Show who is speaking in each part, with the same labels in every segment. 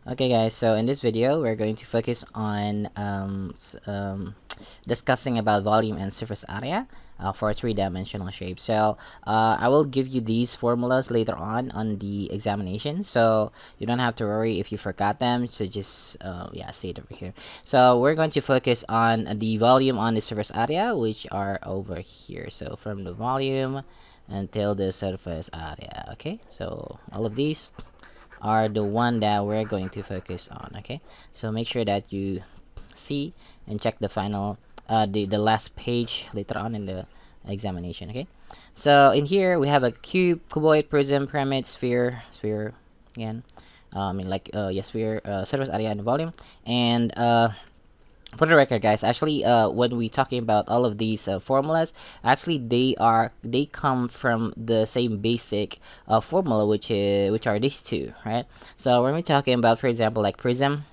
Speaker 1: Okay guys, so in this video we're going to focus on discussing about volume and surface area for a three-dimensional shape. So I will give you these formulas later on the examination, so you don't have to worry if you forgot them. So just yeah, see it over here. So we're going to focus on the volume on the surface area, which are over here. So from the volume until the surface area. Okay, so all of these are the one that we're going to focus on. Okay, so make sure that you see and check the final the last page later on in the examination. Okay, so in here we have a cube, cuboid, prism, pyramid, sphere again. I mean, like yes, sphere, surface area, and volume. And for the record, guys, actually when we talking about all of these formulas, actually they come from the same basic formula, which are these two, right? So when we're talking about, for example, like prism,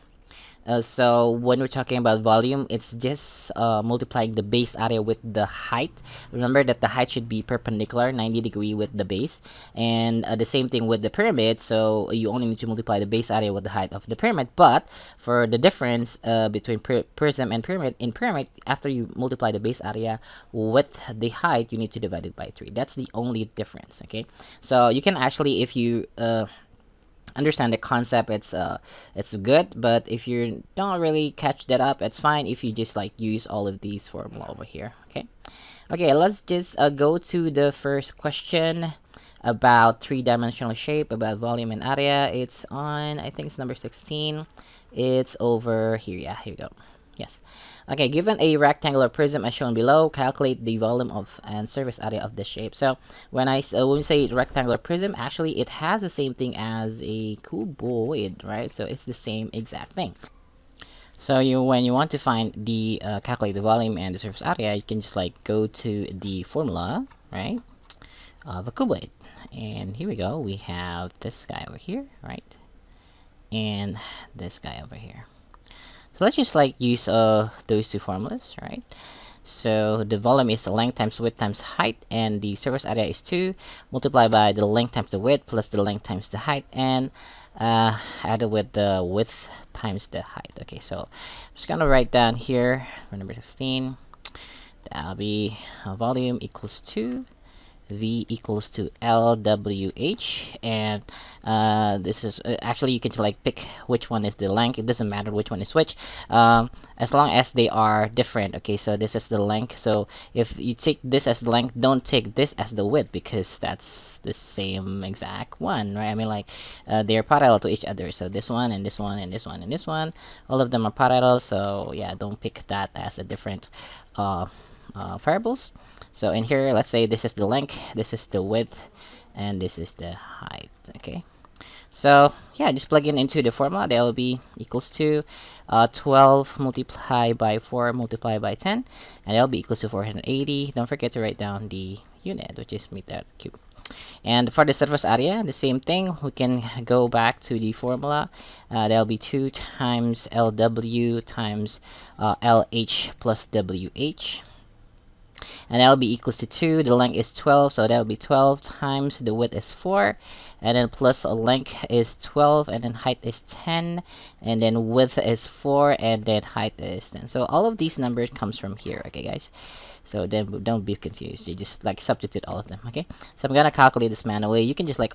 Speaker 1: so when we're talking about volume, it's just multiplying the base area with the height. Remember that the height should be perpendicular 90-degree with the base, and the same thing with the pyramid. So you only need to multiply the base area with the height of the pyramid. But for the difference between prism and pyramid, in pyramid, after you multiply the base area with the height, you need to divide it by 3. That's the only difference. Okay, so you can actually, if you understand the concept, it's good. But if you don't really catch that up, it's fine if you just like use all of these formula over here. Okay, let's just go to the first question about three-dimensional shape, about volume and area. It's on, I think it's number 16. It's over here. Yeah, here we go. Yes. Okay, given a rectangular prism as shown below, calculate the volume of and surface area of the shape. So when we say rectangular prism, actually it has the same thing as a cuboid, right? So it's the same exact thing. So when you want to find the calculate the volume and the surface area, you can just like go to the formula, right, of a cuboid. And here we go. We have this guy over here, right, and this guy over here. So let's just like use those two formulas, right? So the volume is the length times width times height, and the surface area is 2 multiplied by the length times the width plus the length times the height, and added with the width times the height. Okay, so I'm just gonna write down here for number 16. That'll be volume equals 2 V equals to LWH, and this is actually, you can like pick which one is the length. It doesn't matter which one is which, as long as they are different. Okay, so this is the length. So if you take this as the length, don't take this as the width, because that's the same exact one, right? I mean, like they're parallel to each other. So this one and this one and this one and this one, all of them are parallel. So yeah, don't pick that as a different variables. So in here, let's say this is the length, this is the width, and this is the height. Okay, so yeah, just plug in into the formula. That will be equals to 12 multiplied by 4 multiplied by 10, and that'll be equals to 480. Don't forget to write down the unit, which is meter cube. And for the surface area, the same thing. We can go back to the formula. That'll be 2 times LW times LH plus WH, and that'll be equals to 2. The length is 12, so that'll be 12 times the width is 4, and then plus a length is 12, and then height is 10, and then width is 4, and then height is 10. So all of these numbers comes from here. Okay, guys, so then don't be confused. You just like substitute all of them. Okay, so I'm gonna calculate this manually. You can just like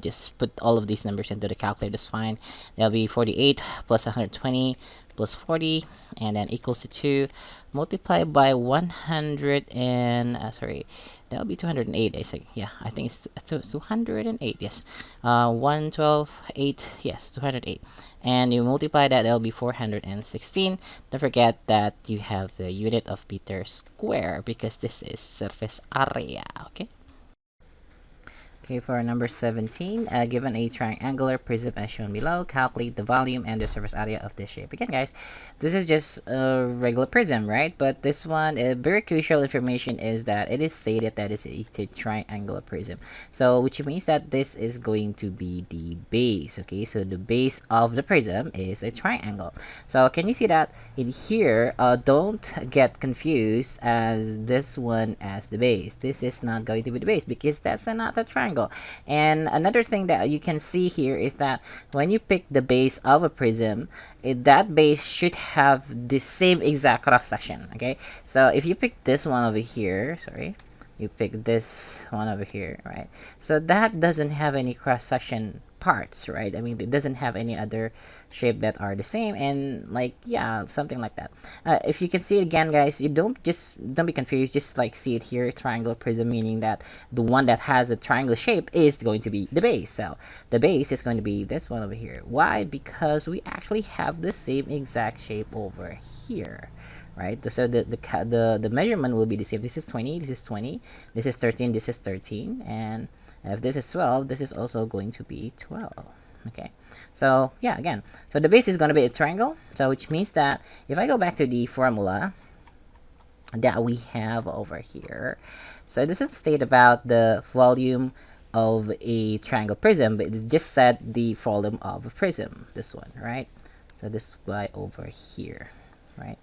Speaker 1: just put all of these numbers into the calculator. That's fine. That'll be 48 plus 120 plus 40, and then equals to 2 multiplied by 100 and sorry, that'll be 208. I say, yeah, I think it's 208. Yes, 112 8, yes, 208, and you multiply that, that'll be 416. Don't forget that you have the unit of meter square, because this is surface area. Okay, for number 17, given a triangular prism as shown below, calculate the volume and the surface area of this shape. Again, guys, this is just a regular prism, right? But this one, very crucial information is that it is stated that it's a triangular prism. So, which means that this is going to be the base, okay? So, the base of the prism is a triangle. So, can you see that in here? Don't get confused as this one as the base. This is not going to be the base, because that's not a triangle. triangle. And another thing that you can see here is that when you pick the base of a prism, that base should have the same exact cross section. Okay, so if you pick this one over here, sorry, you pick this one over here, right? So that doesn't have any cross section parts, right? I mean, it doesn't have any other shape that are the same, and like, yeah, something like that. If you can see it again, guys, you don't be confused, just like see it here, triangle prism, meaning that the one that has a triangle shape is going to be the base. So the base is going to be this one over here. Why? Because we actually have the same exact shape over here, right? So the measurement will be the same. This is 20, this is 20, this is 13, this is 13, and if this is 12, this is also going to be 12. Okay, so yeah, again, so the base is going to be a triangle, so which means that if I go back to the formula that we have over here, so it doesn't state about the volume of a triangle prism, but it just said the volume of a prism, this one, right? So this guy over here, right?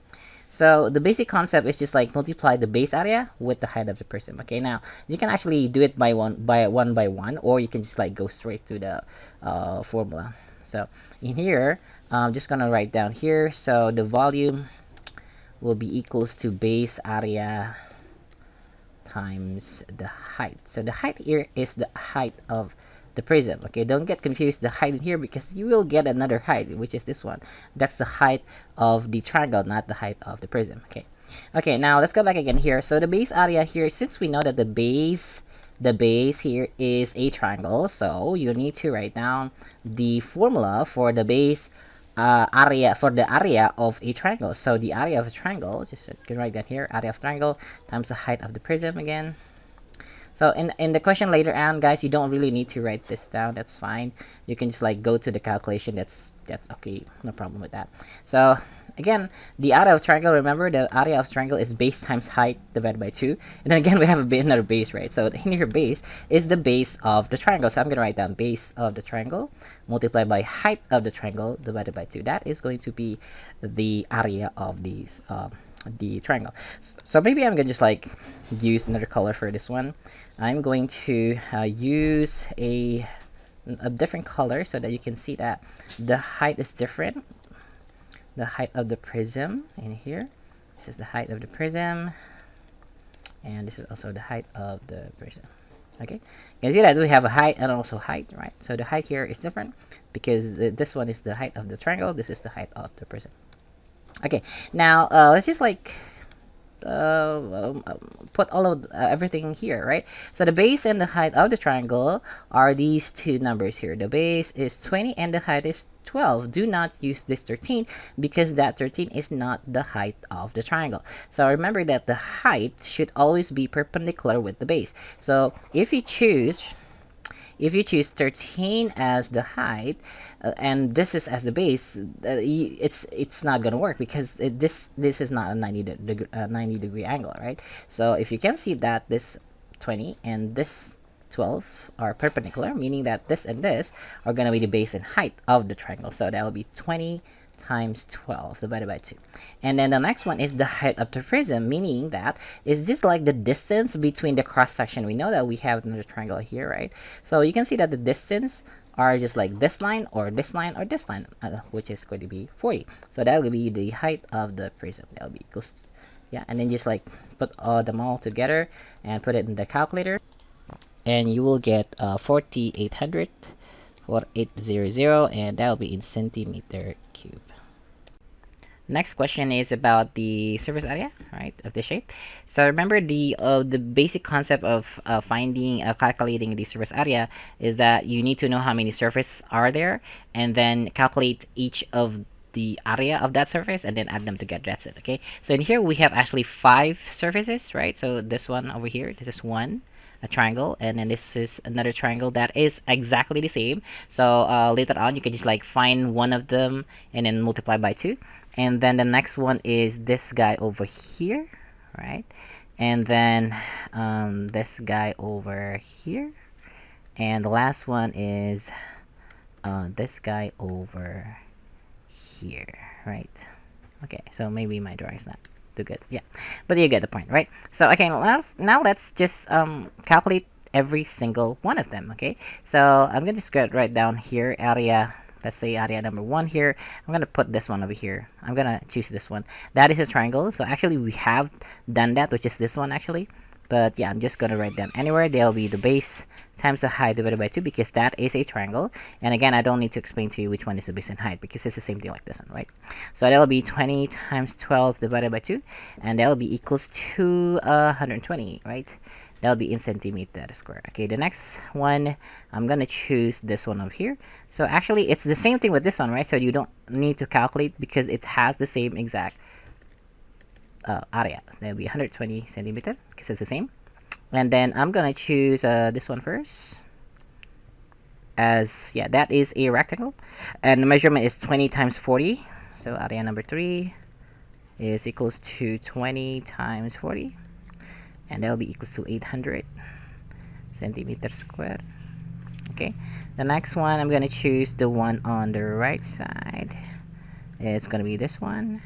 Speaker 1: So the basic concept is just like multiply the base area with the height of the prism. Okay, now you can actually do it by one by one, or you can just like go straight to the formula. So in here, I'm just gonna write down here. So the volume will be equals to base area times the height. So the height here is the height of the prism. Okay, don't get confused the height in here, because you will get another height, which is this one. That's the height of the triangle, not the height of the prism. Okay, now let's go back again here. So the base area here, since we know that the base here is a triangle, so you need to write down the formula for the base area, for the area of a triangle. So the area of a triangle, just you can write that here, area of triangle times the height of the prism again. So in the question later on, guys, you don't really need to write this down. That's fine. You can just like go to the calculation. That's okay. No problem with that. So again, the area of triangle, remember the area of triangle is base times height divided by 2. And then again, we have another base, right? So in here, base is the base of the triangle. So I'm going to write down base of the triangle multiplied by height of the triangle divided by 2. That is going to be the area of these the triangle. So maybe I'm gonna just like use another color for this one. I'm going to use a different color so that you can see that the height is different. The height of the prism in here, this is the height of the prism, and this is also the height of the prism. Okay, you can see that we have a height and also height, right? So the height here is different because this one is the height of the triangle, this is the height of the prism. Okay, now let's just like put all of everything here, right? So the base and the height of the triangle are these two numbers here. The base is 20 and the height is 12. Do not use this 13 because that 13 is not the height of the triangle. So remember that the height should always be perpendicular with the base. So if you choose 13 as the height and this is as the base, it's not gonna work because this is not a 90 degree angle, right? So if you can see that this 20 and this 12 are perpendicular, meaning that this and this are gonna be the base and height of the triangle. So that will be 20 times 12 divided by 2. And then the next one is the height of the prism, meaning that it's just like the distance between the cross section. We know that we have another triangle here, right? So you can see that the distance are just like this line or this line or this line, which is going to be 40. So that will be the height of the prism. That will be equals, yeah, and then just like put them all together and put it in the calculator, and you will get 4800 4800, and that will be in centimeter cube. Next question is about the surface area, right, of the shape. So remember the basic concept of calculating the surface area is that you need to know how many surfaces are there, and then calculate each of the area of that surface and then add them together. That's it. Okay. So in here we have actually 5 surfaces, right? So this one over here, this is one. A triangle, and then this is another triangle that is exactly the same. So later on you can just like find one of them and then multiply by 2, and then the next one is this guy over here, right? And then this guy over here, and the last one is this guy over here, right? Okay, so maybe my drawing is not too good, yeah, but you get the point, right? So okay, now let's just calculate every single one of them. Okay, so I'm gonna just get right down here, area. Let's say area number 1 here. I'm gonna put this one over here. I'm gonna choose this one. That is a triangle. So actually we have done that, which is this one actually. But yeah, I'm just gonna write them anywhere. They'll be the base times the height divided by 2, because that is a triangle. And again, I don't need to explain to you which one is the base and height, because it's the same thing like this one, right? So that'll be 20 times 12 divided by 2, and that'll be equals to 120, right? That'll be in centimeter square. Okay, the next one, I'm gonna choose this one over here. So actually it's the same thing with this one, right? So you don't need to calculate because it has the same exact area. That'll be 120 centimeter because it's the same. And then I'm gonna choose this one first, as yeah, that is a rectangle, and the measurement is 20 times 40. So area number 3 is equals to 20 times 40, and that will be equals to 800 centimeter square. Okay, the next one, I'm gonna choose the one on the right side. It's gonna be this one,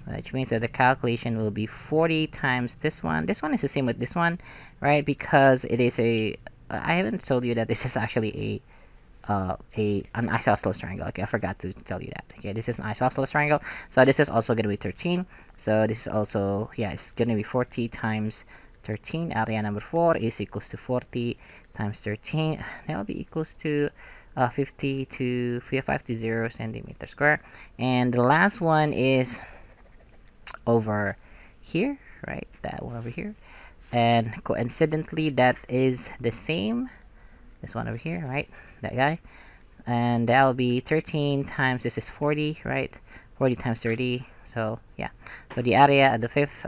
Speaker 1: which means that the calculation will be 40 times this one. This one is the same with this one, right? Because it is a I haven't told you that this is actually an isosceles triangle. Okay, I forgot to tell you that. Okay, this is an isosceles triangle, so this is also gonna be 13. So this is also, yeah, it's gonna be 40 times 13. Area number 4 is equals to 40 times 13. That'll be equals to 50 to 0 centimeter square. And the last one is over here, right? That one over here, and coincidentally that is the same, this one over here, right? That guy. And that'll be 13 times, this is 40, right? 40 times 30. So yeah, so the area at the fifth,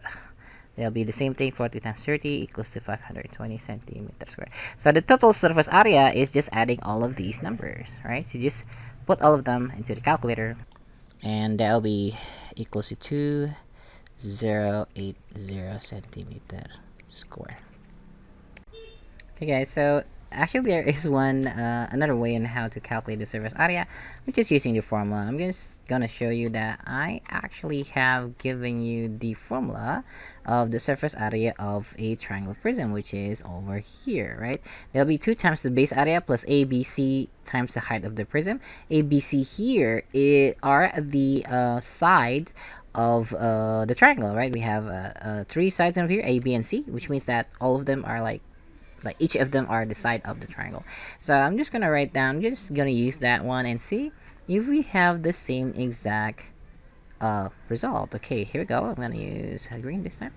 Speaker 1: they'll be the same thing. 40 times 30 equals to 520 centimeter square. So the total surface area is just adding all of these numbers, right? So you just put all of them into the calculator, and that'll be equals to 2080 centimeter square. Okay guys, so actually there is one another way on how to calculate the surface area, which is using the formula. I'm just gonna show you that I actually have given you the formula of the surface area of a triangle prism, which is over here, right? There'll be 2 times the base area plus ABC times the height of the prism. ABC here are the side of the triangle, right? We have 3 sides over here, A, B, and C, which means that all of them are like each of them are the side of the triangle. So I'm just gonna write down, I'm just gonna use that one and see if we have the same exact result. Okay, here we go. I'm gonna use green this time.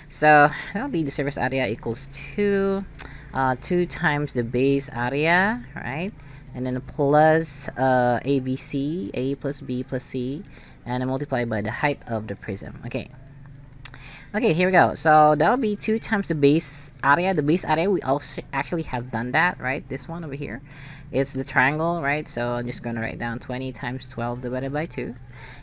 Speaker 1: So that'll be the surface area equals to 2 times the base area, right? And then plus ABC, A plus B plus C, and then multiply by the height of the prism. Okay, here we go. So that'll be 2 times the base area. The base area, we also actually have done that, right? This one over here, it's the triangle, right? So I'm just gonna write down 20 times 12 divided by 2,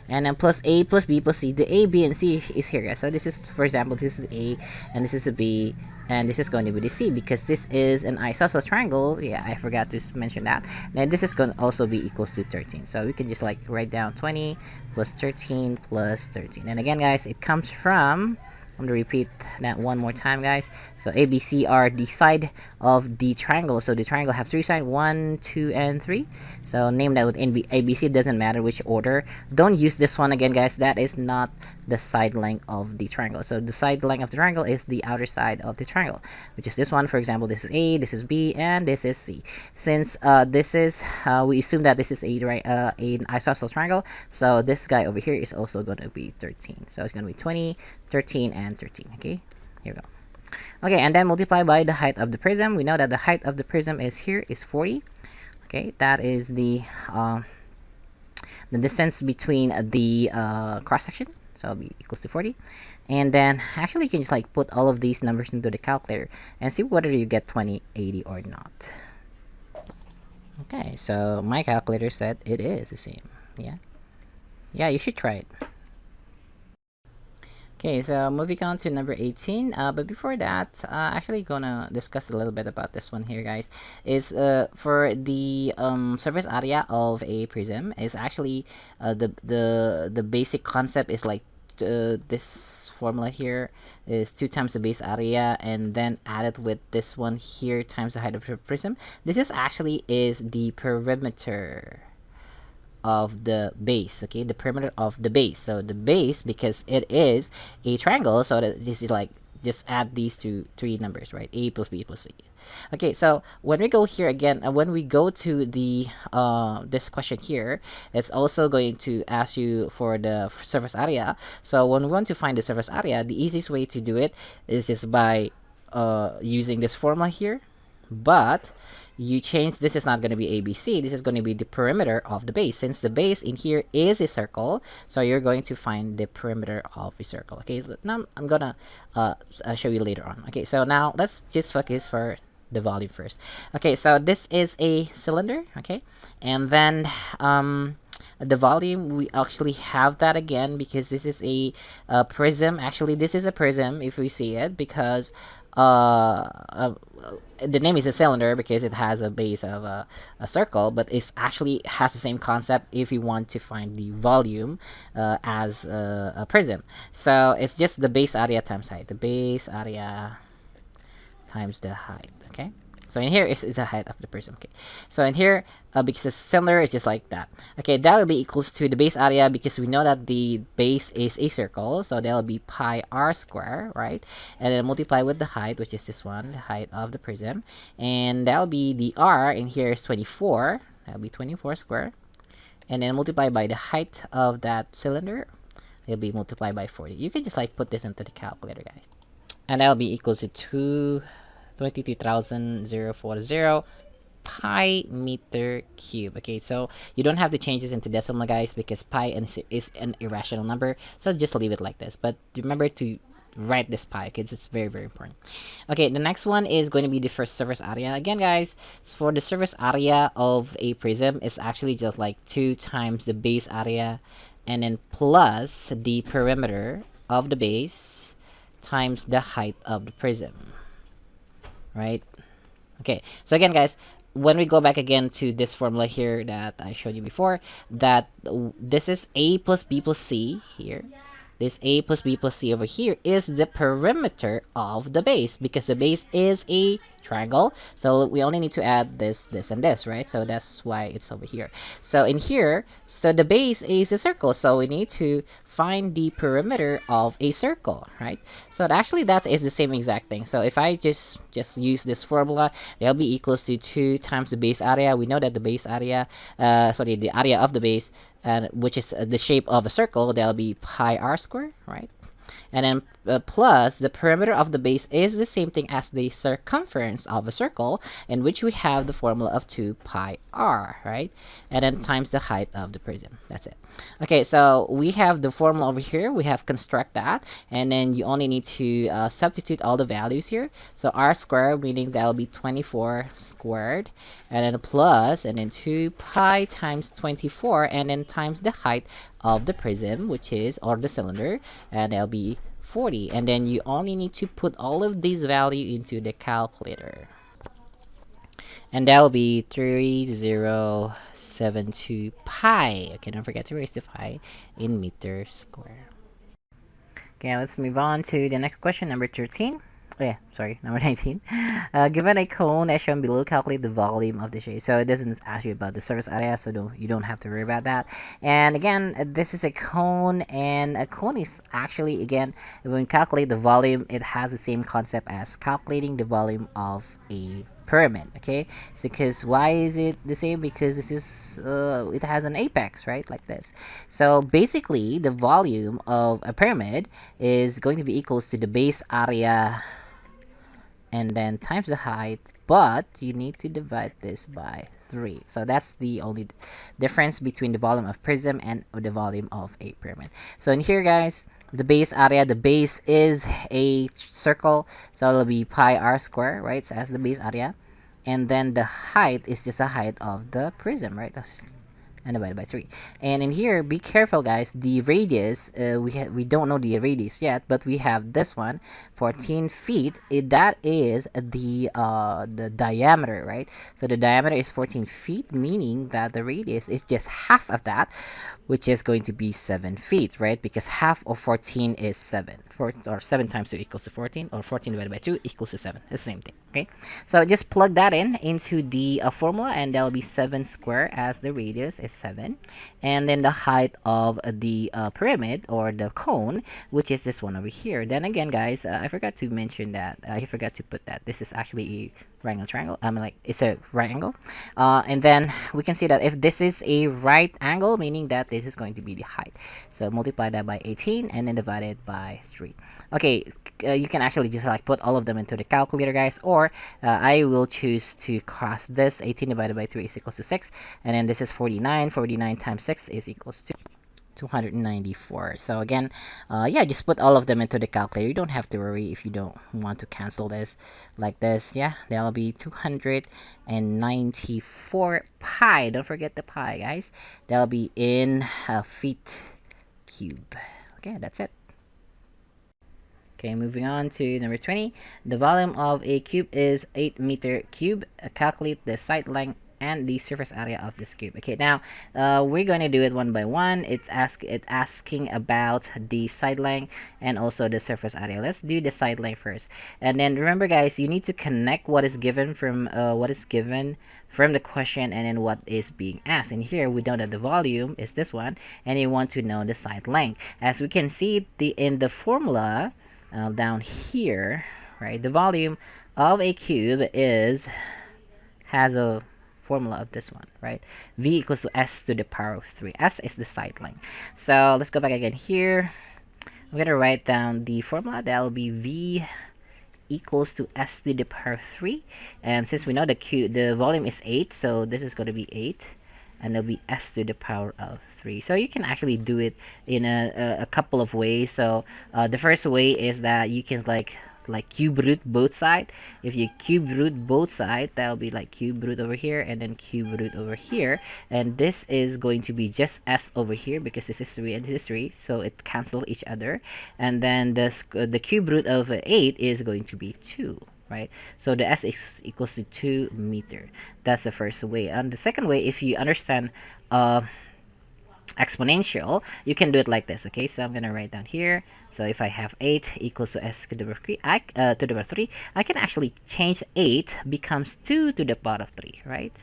Speaker 1: and then plus A plus B plus C. The A, B, and C is here, guys. So this is, for example, this is A, and this is a B, and this is going to be the C, because this is an isosceles triangle. Yeah, I forgot to mention that. Then this is going to also be equals to 13. So we can just like write down 20 plus 13 plus 13. And again, guys, it comes from, I'm going to repeat that one more time, guys. So ABC are the side of the triangle. So the triangle have 3 sides, 1, 2, and 3. So name that with ABC. It doesn't matter which order. Don't use this one again, guys. That is not the side length of the triangle. So the side length of the triangle is the outer side of the triangle, which is this one. For example, this is A, this is B, and this is C. Since this is, we assume that this is an isosceles triangle, so this guy over here is also going to be 13. So it's going to be 20, 13, and 13. Okay, here we go. Okay, and then multiply by the height of the prism. We know that the height of the prism is here is 40. Okay, that is the distance between the cross section, so it'll be equals to 40. And then actually you can just like put all of these numbers into the calculator and see whether you get 20, 80 or not. Okay, so my calculator said it is the same. Yeah, you should try it. Okay, so moving on to number 18. But before that, actually gonna discuss a little bit about this one here, guys. Is for the surface area of a prism is actually the basic concept is like this formula here is 2 times the base area, and then add it with this one here times the height of the prism. This is actually is the perimeter of the base. Okay, the perimeter of the base. So the base, because it is a triangle, so that this is like, just add these three numbers, right? A plus B plus C. Okay, so when we go here again, when we go to the this question here, it's also going to ask you for the surface area. So when we want to find the surface area, the easiest way to do it is just by using this formula here, but you change, this is not going to be ABC, this is going to be the perimeter of the base. Since the base in here is a circle, so you're going to find the perimeter of a circle. Okay, now I'm gonna show you later on. Okay, so now let's just focus for the volume first. Okay, so this is a cylinder, okay, and then the volume, we actually have that again because this is a prism. Actually, this is a prism if we see it, because the name is a cylinder because it has a base of a circle, but it actually has the same concept if you want to find the volume as a prism. So it's just the base area times height, the base area times the height. Okay, so in here is the height of the prism. Okay, so in here, because it's cylinder, it's just like that. Okay, that will be equals to the base area, because we know that the base is a circle, so that will be pi r square, right? And then multiply with the height, which is this one, the height of the prism, and that will be the r in here is 24. That will be 24 square, and then multiply by the height of that cylinder. It'll be multiplied by 40. You can just like put this into the calculator, guys, and that will be equals to 23,040 pi meter cube. Okay, so you don't have to change this into decimal, guys, because pi is an irrational number, so just leave it like this. But remember to write this pi, because it's very, very important. Okay, the next one is going to be the first surface area. Again, guys, so for the surface area of a prism, it's actually just like 2 times the base area, and then plus the perimeter of the base times the height of the prism, right? Okay, so again, guys, when we go back again to this formula here that I showed you before, that this is A plus B plus C here. This A plus B plus C over here is the perimeter of the base, because the base is a triangle, so we only need to add this, this, and this, right? So that's why it's over here. So in here, so the base is a circle, so we need to find the perimeter of a circle, right? So actually that is the same exact thing. So if I just use this formula, that'll be equals to 2 times the base area. We know that the base area, the area of the base, which is the shape of a circle, that'll be pi r square, right? And then plus the perimeter of the base is the same thing as the circumference of a circle, in which we have the formula of 2 pi r, right? And then times the height of the prism. That's it. Okay, so we have the formula over here. We have construct that, and then you only need to substitute all the values here. So r squared, meaning that will be 24 squared, and then plus, and then 2 pi times 24, and then times the height of the prism, which is, or the cylinder, and that'll be 40. And then you only need to put all of these value into the calculator, and that'll be 3072 pi. Okay, don't forget to raise the pi in meters square. Okay, let's move on to the next question, number 13. Oh, yeah, sorry, number 19. Given a cone as shown below, calculate the volume of the shape. So it doesn't ask you about the surface area, so you don't have to worry about that. And again, this is a cone, and a cone is actually, again, when you calculate the volume, it has the same concept as calculating the volume of a pyramid. Okay, so because why is it the same? Because this is it has an apex, right, like this. So basically the volume of a pyramid is going to be equals to the base area and then times the height, but you need to divide this by 3. So that's the only difference between the volume of prism and the volume of a pyramid. So in here, guys, the base area, the base is a circle, so it'll be pi r square, right? So as the base area, and then the height is just the height of the prism, right? and divided by 3. And in here, be careful guys, the radius, we don't know the radius yet, but we have this one, 14 feet. That is the diameter, right? So the diameter is 14 feet, meaning that the radius is just half of that, which is going to be 7 feet, right? Because half of 14 is 7. Or 7 times 2 equals to 14, or 14 divided by 2 equals to 7. It's the same thing, okay? So just plug that in into the formula, and that'll be 7 square, as the radius is 7. And then the height of the pyramid, or the cone, which is this one over here. Then again, guys, I forgot to mention that. I forgot to put that. This is actually a right angle triangle. I mean, like, it's a right angle. And then we can see that if this is a right angle, meaning that this is going to be the height. So multiply that by 18 and then divide it by 3. Okay, you can actually just like put all of them into the calculator, guys, or I will choose to cross this. 18 divided by 3 is equals to 6, and then this is 49. 49 times 6 is equals to 294. So again, yeah, just put all of them into the calculator. You don't have to worry if you don't want to cancel this like this. Yeah, that'll be 294 pi. Don't forget the pi, guys. That'll be in feet cube. Okay, that's it. Okay, moving on to number 20. The volume of a cube is 8 meter cube. Calculate the side length and the surface area of this cube. Okay, now we're going to do it one by one. It's asking about the side length and also the surface area. Let's do the side length first. And then remember, guys, you need to connect what is given from the question and then what is being asked. And here we know that the volume is this one, and you want to know the side length. As we can see in the formula down here, right? The volume of a cube has a formula of this one, right? V equals to S to the power of 3. S is the side length. So let's go back again here. I'm gonna write down the formula. That will be V equals to S to the power of 3. And since we know the volume is 8, so this is going to be 8, and it'll be S to the power of 3. So you can actually do it in a couple of ways. So the first way is that you can like cube root both sides. If you cube root both sides, that'll be like cube root over here and then cube root over here, and this is going to be just S over here because this is 3 and this is 3, so it cancels each other. And then the cube root of 8 is going to be 2, right? So the S is equals to 2 meter. That's the first way. And the second way, if you understand exponential, you can do it like this. Okay, so I'm gonna write down here. So if I have 8 equals to S to the power 3, I can actually change 8 becomes 2 to the power of 3, right?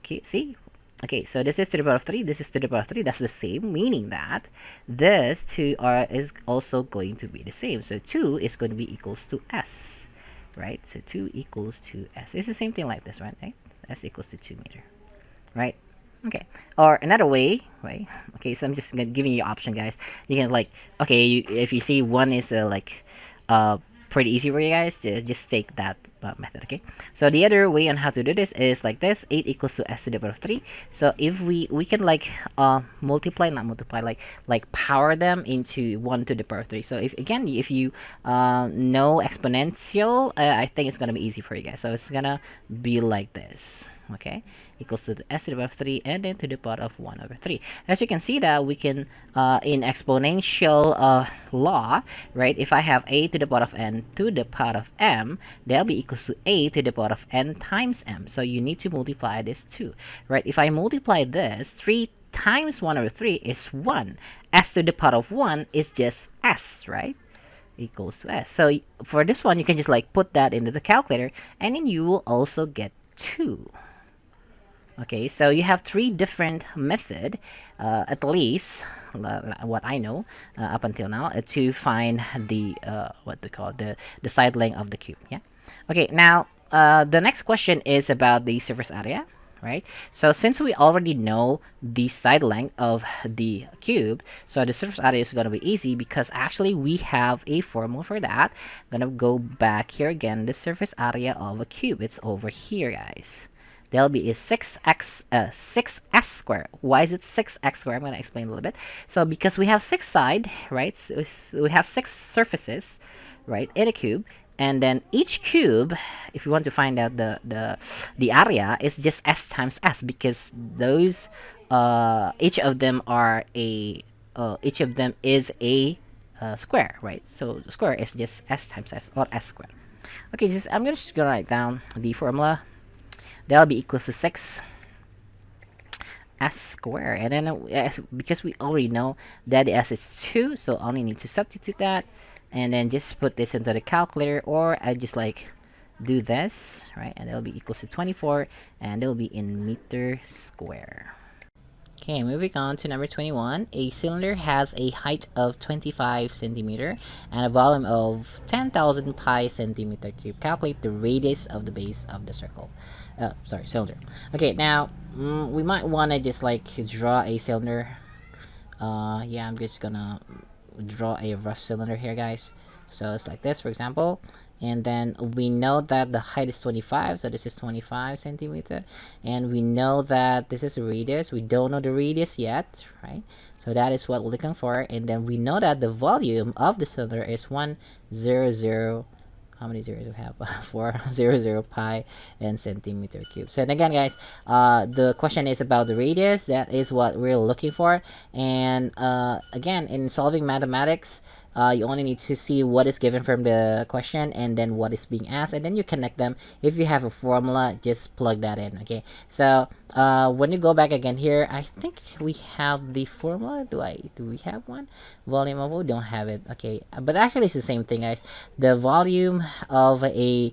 Speaker 1: Okay, see? Okay, so this is to the power of 3, this is to the power of 3. That's the same, meaning that this 2 is also going to be the same. So 2 is going to be equals to S, right? So 2 equals to S. It's the same thing like this, right? S equals to 2 meter, right? Okay, or another way, right? Okay, so I'm just giving you option, guys. You can like, okay, if you see one is pretty easy for you guys, just take that method. Okay, so the other way on how to do this is like this: 8 equals to S to the power of 3. So if we can like like power them into 1 to the power of 3. So if you know exponential, I think it's gonna be easy for you guys. So it's gonna be like this. Okay, equals to the S to the power of 3 and then to the power of 1 over 3. As you can see that we can in exponential law, right? If I have a to the power of n to the power of m, that'll be equals to a to the power of n times m. So you need to multiply this too, right? If I multiply this, 3 times 1 over 3 is 1. S to the power of 1 is just S, right? Equals to S. So for this one, you can just like put that into the calculator, and then you will also get 2. Okay, so you have 3 different method, at least what I know up until now, to find the what they call the side length of the cube. Yeah. Okay, now the next question is about the surface area, right? So since we already know the side length of the cube, so the surface area is going to be easy because actually we have a formula for that. I'm gonna go back here again. The surface area of a cube, it's over here, guys. That'll be is 6s squared. Why is it 6x squared? I'm going to explain a little bit. So because we have 6 sides, right? So we have 6 surfaces, right, in a cube. and then each cube, if you want to find out the area, is just s times s, because those each of them are a each of them is a square, right? So the square is just s times s, or s squared. Okay, I'm just gonna write down the formula. That'll be equals to 6 s squared, and then because we already know that the s is 2, so I only need to substitute that, and then just put this into the calculator, or I just like do this, right? And it'll be equals to 24, and it'll be in meter square. Okay, moving on to number 21. A cylinder has a height of 25 centimeter and a volume of 10,000 pi centimeter cube. Calculate the radius of the base of the circle. Cylinder. Okay, now we might want to just like draw a cylinder. Yeah, I'm just gonna draw a rough cylinder here, guys. So it's like this, for example, and then we know that the height is 25, so this is 25 centimeter, and we know that this is the radius. We don't know the radius yet, right? So that is what we're looking for, and then we know that the volume of the cylinder is 100, how many zeros do we have? 400 pi and centimeter cube. So and again, guys, the question is about the radius. That is what we're looking for. And again, in solving mathematics, you only need to see what is given from the question and then what is being asked, and then you connect them. If you have a formula, just plug that in. Okay, so when you go back again here, I think we have the formula. Do we have one? Volume of, we don't have it. Okay, but actually it's the same thing, guys. The volume of a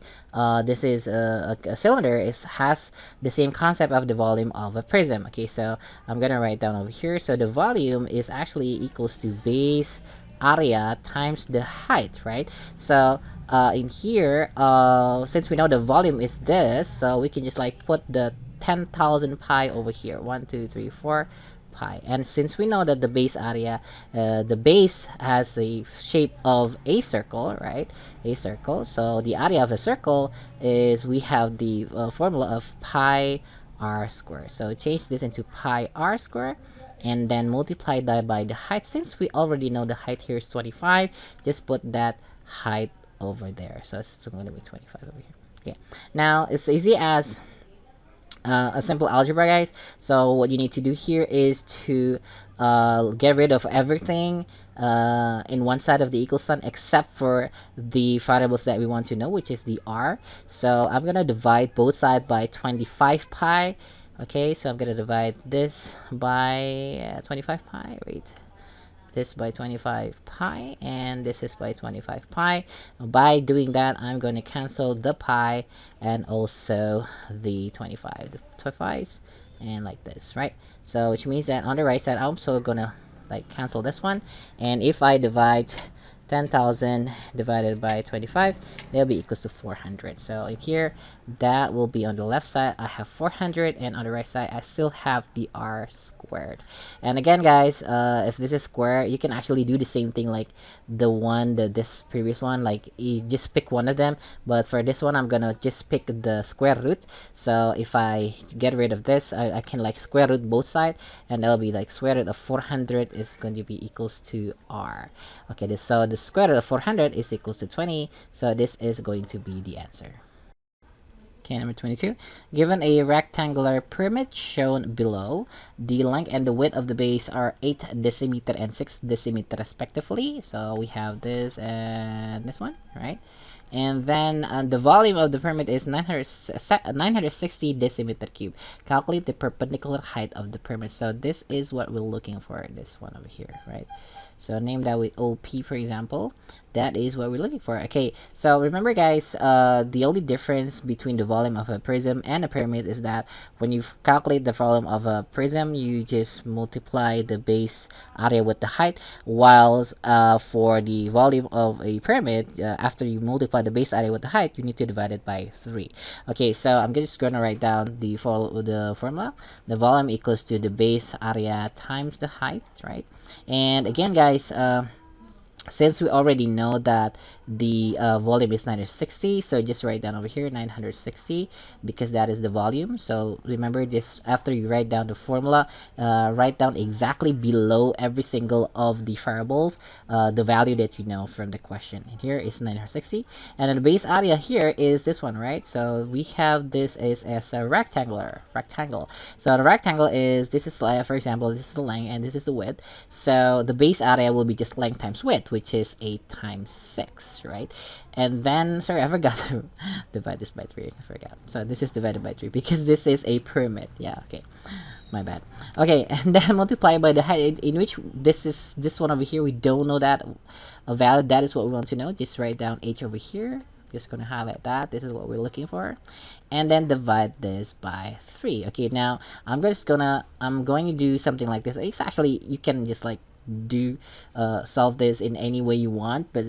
Speaker 1: this is a cylinder has the same concept of the volume of a prism. Okay, so I'm gonna write down over here. So the volume is actually equals to base area times the height, right? So in here, since we know the volume is this, so we can just like put the 10,000 pi over here. 1 2 3 4 pi. And since we know that the base area, the base has a shape of a circle, right? A circle. So the area of a circle is, we have the formula of pi r squared. So change this into pi r squared, and then multiply that by the height. Since we already know the height here is 25, just put that height over there. So it's going to be 25 over here. Okay, now it's easy as a simple algebra, guys. So what you need to do here is to get rid of everything in one side of the equal sign except for the variables that we want to know, which is the r. So I'm gonna divide both sides by 25 pi. Okay, so I'm gonna divide this by 25 pi. Wait, this by 25 pi, and this is by 25 pi. By doing that, I'm going to cancel the pi and also the 25, the 25s, and like this, right? So which means that on the right side, I'm also gonna like cancel this one, and if I divide 10,000 divided by 25, that'll be equals to 400. So in here, that will be on the left side, I have 400, and on the right side, I still have the r squared. And again, guys, if this is square, you can actually do the same thing like this previous one, like you just pick one of them. But for this one, I'm gonna just pick the square root. So if I get rid of this, I can like square root both sides, and that'll be like square root of 400 is going to be equals to r. Okay, so the square root of 400 is equals to 20, so this is going to be the answer. Okay, number 22. Given a rectangular pyramid shown below, the length and the width of the base are 8 decimeter and 6 decimeter respectively. So we have this and this one, right? And then the volume of the pyramid is 960 decimeter cube. Calculate the perpendicular height of the pyramid. So this is what we're looking for, this one over here, right? So name that with OP, for example. That is what we're looking for. Okay, so remember, guys, the only difference between the volume of a prism and a pyramid is that when you calculate the volume of a prism, you just multiply the base area with the height, whilst for the volume of a pyramid, after you multiply the base area with the height, you need to divide it by 3. Okay, so I'm just going to write down the formula. The volume equals to the base area times the height, right? And again, guys, since we already know that the volume is 960, so just write down over here 960 because that is the volume. So remember this, after you write down the formula, write down exactly below every single of the variables the value that you know from the question. And here is 960, and then the base area here is this one, right? So we have this is as a rectangle. So the rectangle is, this is for example, this is the length and this is the width. So the base area will be just length times width, which is 8 times 6, right? And then, sorry, I forgot to divide this by 3. I forgot. So this is divided by 3 because this is a pyramid. Yeah, okay. My bad. Okay, and then multiply by the height, in which this one over here, we don't know that a value. That is what we want to know. Just write down h over here. Just gonna highlight that. This is what we're looking for, and then divide this by 3. Okay, now I'm going to do something like this. It's actually, you can just like do solve this in any way you want, but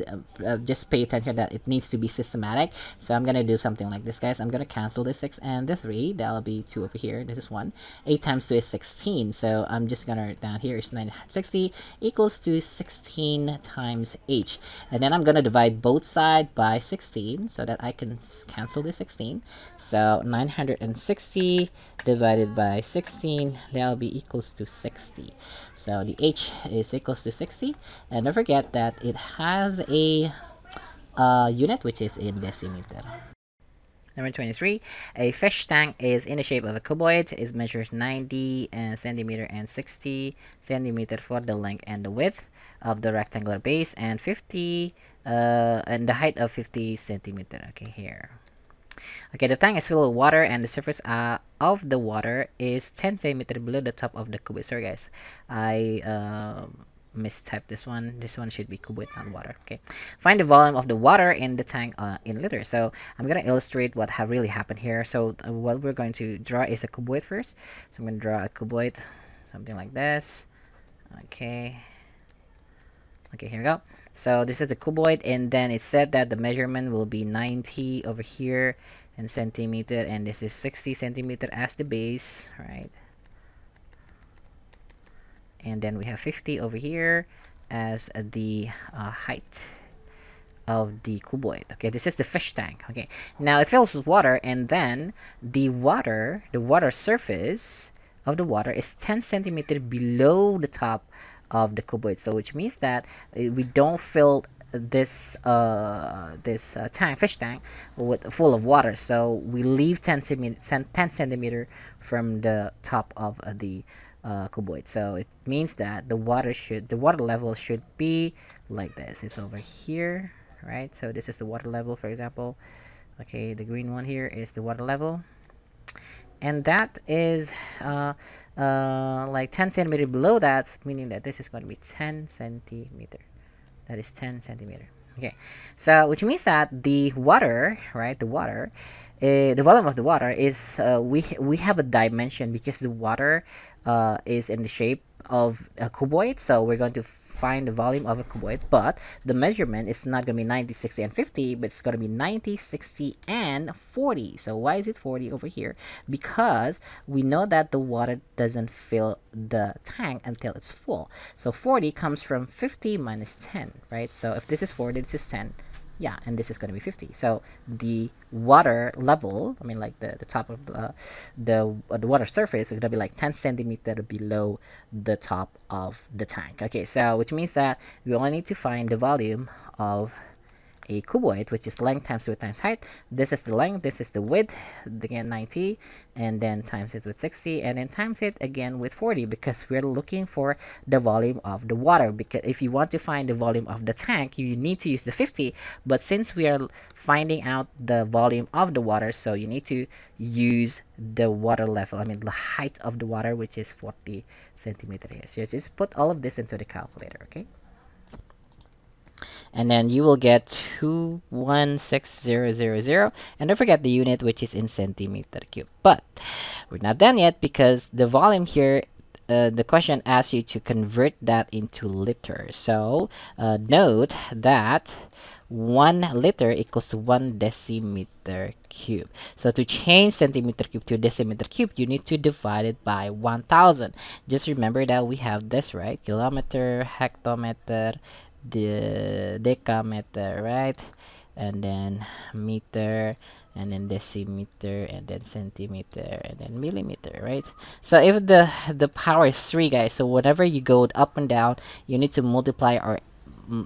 Speaker 1: just pay attention that it needs to be systematic. So I'm gonna do something like this, guys. I'm gonna cancel the 6 and the 3. That'll be 2 over here. This is 1. 8 times 2 is 16, so I'm just gonna write down here is 960 equals to 16 times h, and then I'm gonna divide both sides by 16 so that I can cancel the 16. So 960 divided by 16, that'll be equals to 60. So the h is equals to 60, and don't forget that it has a unit which is in decimeter. Number 23, a fish tank is in the shape of a cuboid. It measures 90 centimeter and 60 centimeter for the length and the width of the rectangular base, and 50 and the height of 50 centimeter. Okay, here. Okay, the tank is filled with water, and the surface of the water is 10 centimeter below the top of the cuboid. Sorry, guys, I mistyped this one. This one should be cuboid, not water. Okay, find the volume of the water in the tank in liters. So I'm gonna illustrate what have really happened here. So what we're going to draw is a cuboid first. So I'm gonna draw a cuboid, something like this. Okay. Okay, here we go. So this is the cuboid, and then it said that the measurement will be 90 over here in centimeter, and this is 60 centimeter as the base, right? And then we have 50 over here as the height of the cuboid. Okay, this is the fish tank. Okay, now it fills with water, and then the water surface of the water is 10 centimeter below the top of the cuboid. So which means that we don't fill this fish tank with full of water, so we leave 10 centimeter from the top of the cuboid. So it means that the water level should be like this. It's over here, right? So this is the water level, for example. Okay, the green one here is the water level, and that is like 10 centimeter below that, meaning that this is going to be 10 centimeter. That is 10 centimeter. Okay, so which means that the water, right, the volume of the water is we have a dimension because the water is in the shape of a cuboid. So we're going to find the volume of a cuboid, but the measurement is not going to be 90, 60, and 50, but it's going to be 90, 60, and 40. So why is it 40 over here? Because we know that the water doesn't fill the tank until it's full. So 40 comes from 50 minus 10, right? So if this is 40, this is 10. Yeah, and this is going to be 50. So the water level, I mean like the top of the water surface is going to be like 10 centimeter below the top of the tank. Okay, so which means that we only need to find the volume of a cuboid, which is length times width times height. This is the length, this is the width, again 90, and then times it with 60, and then times it again with 40, because we're looking for the volume of the water. Because if you want to find the volume of the tank, you need to use the 50, but since we are finding out the volume of the water, so you need to use the water level, I mean the height of the water, which is 40 centimeter here. So just put all of this into the calculator, okay? And then you will get 216,000, and don't forget the unit, which is in centimeter cube. But we're not done yet, because the volume here, the question asks you to convert that into liters. So note that 1 liter equals to 1 decimeter cube. So to change centimeter cube to decimeter cube, you need to divide it by 1,000. Just remember that we have this, right? Kilometer, hectometer, the decameter, right? And then meter, and then decimeter, and then centimeter, and then millimeter, right? So if the power is 3, guys, so whenever you go up and down, you need to multiply or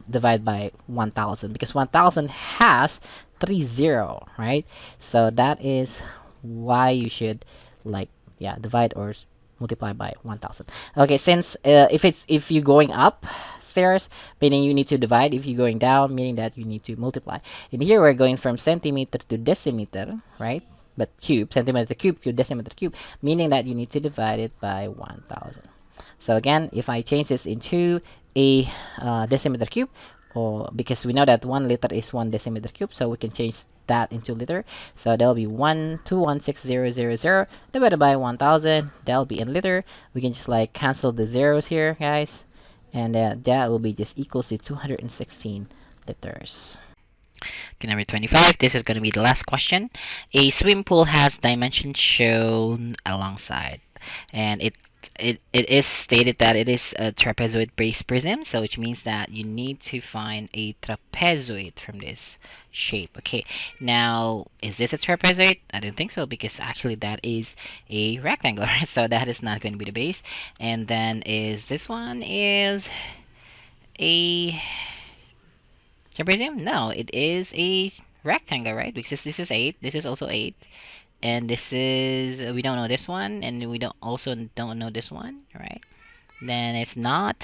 Speaker 1: divide by 1000, because 1000 has 30, right? So that is why you should, like, yeah, divide or multiply by 1000. Okay, since if you're going up stairs, meaning you need to divide. If you're going down, meaning that you need to multiply. And here we're going from centimeter to decimeter, right? But cube, centimeter cube to decimeter cube, meaning that you need to divide it by 1000. So again, if I change this into a decimeter cube, or because we know that 1 liter is 1 decimeter cube, so we can change that into liter. So that'll be 1216000 divided by 1000. That'll be in liter. We can just like cancel the zeros here, guys, and that will be just equals to 216 liters. Okay, number 25. This is going to be the last question. A swimming pool has dimensions shown alongside, and it is stated that it is a trapezoid based prism, so which means that you need to find a trapezoid from this shape. Okay, now is this a trapezoid? I don't think so, because actually that is a rectangle, right? So that is not going to be the base. And then is this one is a trapezium? No, it is a rectangle, right? Because this is 8, this is also 8, and this is, we don't know this one, and we don't know this one, right? Then it's not,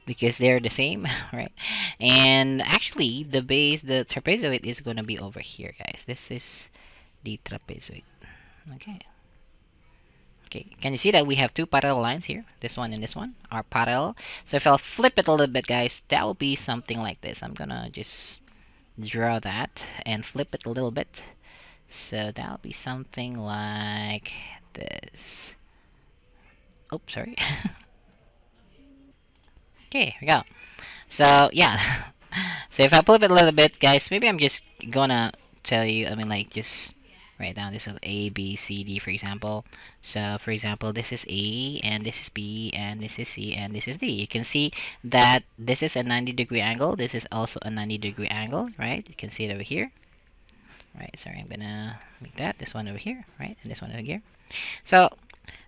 Speaker 1: because they're the same, right? And actually, the base, the trapezoid is gonna be over here, guys. This is the trapezoid. Okay. Okay, can you see that we have two parallel lines here? This one and this one are parallel. So if I'll flip it a little bit, guys, that will be something like this. I'm gonna just draw that and flip it a little bit. So that'll be something like this. Oh, sorry. Okay, here we go. So yeah. So if I flip it a little bit, guys, maybe I'm just gonna tell you, I mean, like, just write down this with A, B, C, D, for example. So for example, this is A, and this is B, and this is C, and this is D. You can see that this is a 90-degree angle. This is also a 90-degree angle, right? You can see it over here. Right, sorry, I'm gonna make that this one over here, right, and this one over here. So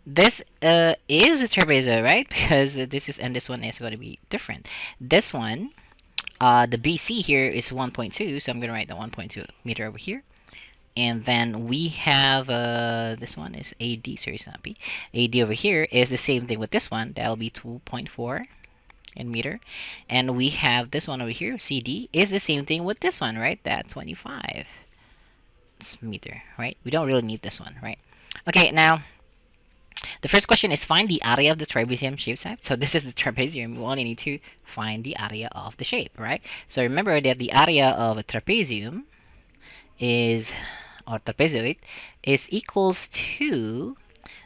Speaker 1: this is a trapezoid, right? Because this is, and this one is going to be different. This one, the BC here is 1.2, so I'm gonna write the 1.2 meter over here. And then we have this one is AD, sorry, it's not B. AD over here is the same thing with this one. That'll be 2.4 in meter. And we have this one over here, CD, is the same thing with this one, right? That's 25 meter, right? We don't really need this one, right? Okay, now the first question is find the area of the trapezium shape type. So this is the trapezium. We only need to find the area of the shape, right? So remember that the area of a trapezium is, or trapezoid, is equals to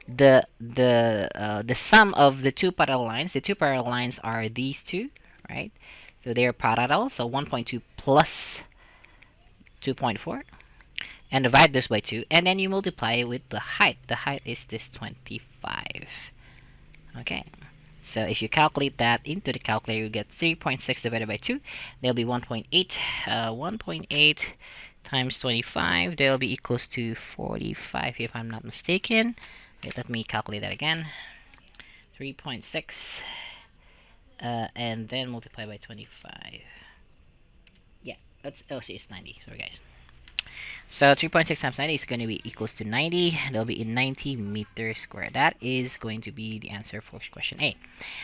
Speaker 1: the sum of the two parallel lines. The two parallel lines are these two, right? So they are parallel. So 1.2 plus 2.4. And divide this by 2, and then you multiply with the height. The height is this 25. Okay, so if you calculate that into the calculator, you get 3.6 divided by 2. There'll be 1.8. 1.8 times 25, that'll be equals to 45, if I'm not mistaken. Okay, let me calculate that again. 3.6 and then multiply by 25. Yeah, that's, oh, see, it's 90. Sorry, guys. So 3.6 times 90 is going to be equals to 90. That'll be in 90 meters squared. That is going to be the answer for question A.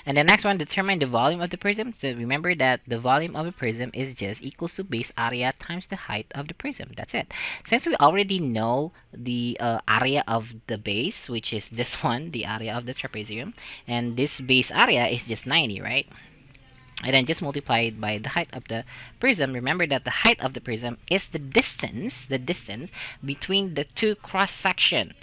Speaker 1: And the next one, determine the volume of the prism. So remember that the volume of a prism is just equals to base area times the height of the prism. That's it. Since we already know the area of the base, which is this one, the area of the trapezium, and this base area is just 90, right? And then just multiply it by the height of the prism. Remember that the height of the prism is the distance between the two cross section,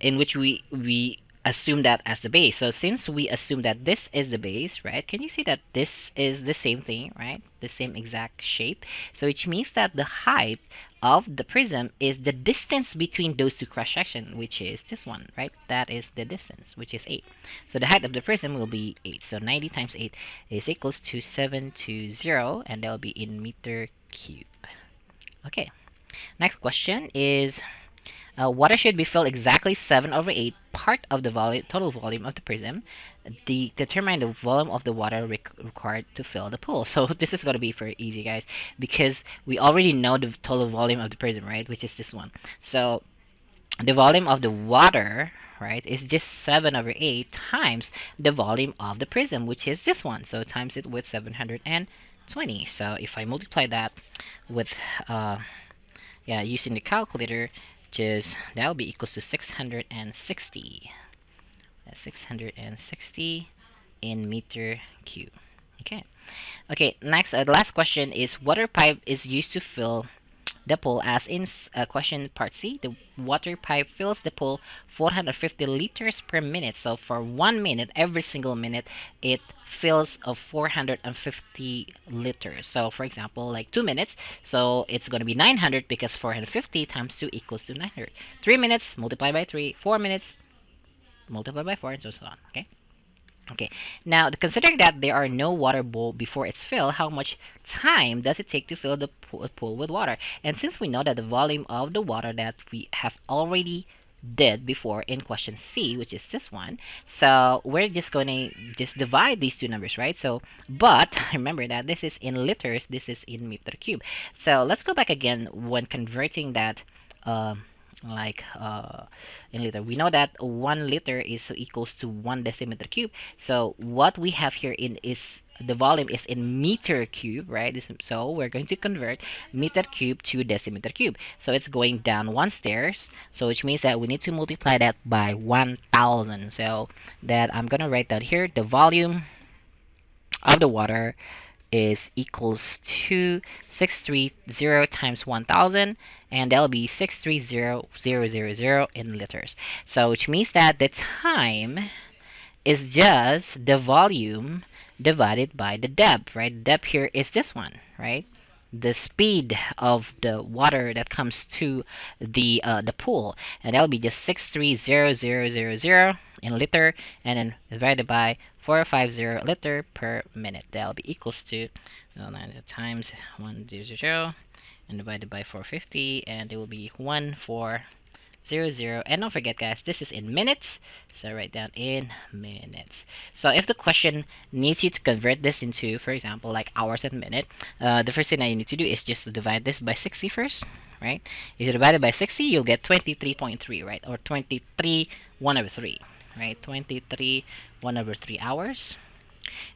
Speaker 1: in which we assume that as the base. So since we assume that this is the base, right, can you see that this is the same thing, right? The same exact shape. So which means that the height of the prism is the distance between those two cross sections, which is this one, right? That is the distance, which is 8. So the height of the prism will be 8. So 90 times 8 is equals to 720, and that will be in meter cube. Okay. Next question is, water should be filled exactly 7/8 part of the total volume of the prism. Determine the volume of the water required to fill the pool. So this is going to be very easy, guys, because we already know the total volume of the prism, right? Which is this one. So the volume of the water, right, is just 7/8 times the volume of the prism, which is this one. So times it with 720. So if I multiply that with using the calculator, just that'll be equals to 660. That's 660 in meter cube. Okay. Okay. Next, the last question is, water pipe is used to fill the pool, as in question part C. The water pipe fills the pool 450 liters per minute. So for 1 minute, every single minute, it fills of 450 liters. So for example, like 2 minutes, so it's going to be 900, because 450 times 2 equals to 900. 3 minutes, multiply by 3. 4 minutes, multiply by 4, and so on. Okay. Okay, now considering that there are no water bowl before it's filled, how much time does it take to fill the pool with water? And since we know that the volume of the water that we have already did before in question C, which is this one, so we're just going to just divide these two numbers, right? So, but remember that this is in liters, this is in meter cube. So let's go back again when converting that. Like in liter, we know that 1 liter is equals to 1 decimeter cube. So what we have here in is the volume is in meter cube, right? So we're going to convert meter cube to decimeter cube. So it's going down 1 stairs, so which means that we need to multiply that by 1000. So that I'm gonna write down here, the volume of the water is equals to 630 times 1000, and that'll be 630,000 in liters. So which means that the time is just the volume divided by the depth, right? Depth here is this one, right? The speed of the water that comes to the pool, and that'll be just 630,000 in liter, and then divided by 450 liter per minute. That'll be equals to 9 times 100 and divided by 450, and it will be 1400. And don't forget, guys, this is in minutes, so write down in minutes. So if the question needs you to convert this into, for example, like hours and minute, the first thing that you need to do is just to divide this by 60 first, right? If you divide it by 60, you'll get 23.3, right? Or 23 1/3, right? 23 1/3 hours.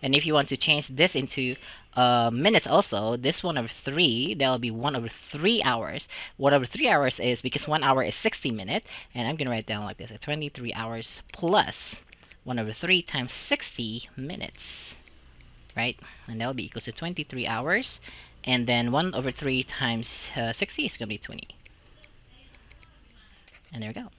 Speaker 1: And if you want to change this into minutes also, this 1/3, that'll be 1/3 hours. 1/3 hours is because 1 hour is 60 minutes, and I'm gonna write down like this: 23 hours plus 1/3 times 60 minutes, right? And that'll be equals to 23 hours, and then 1/3 times 60 is gonna be 20. And there we go.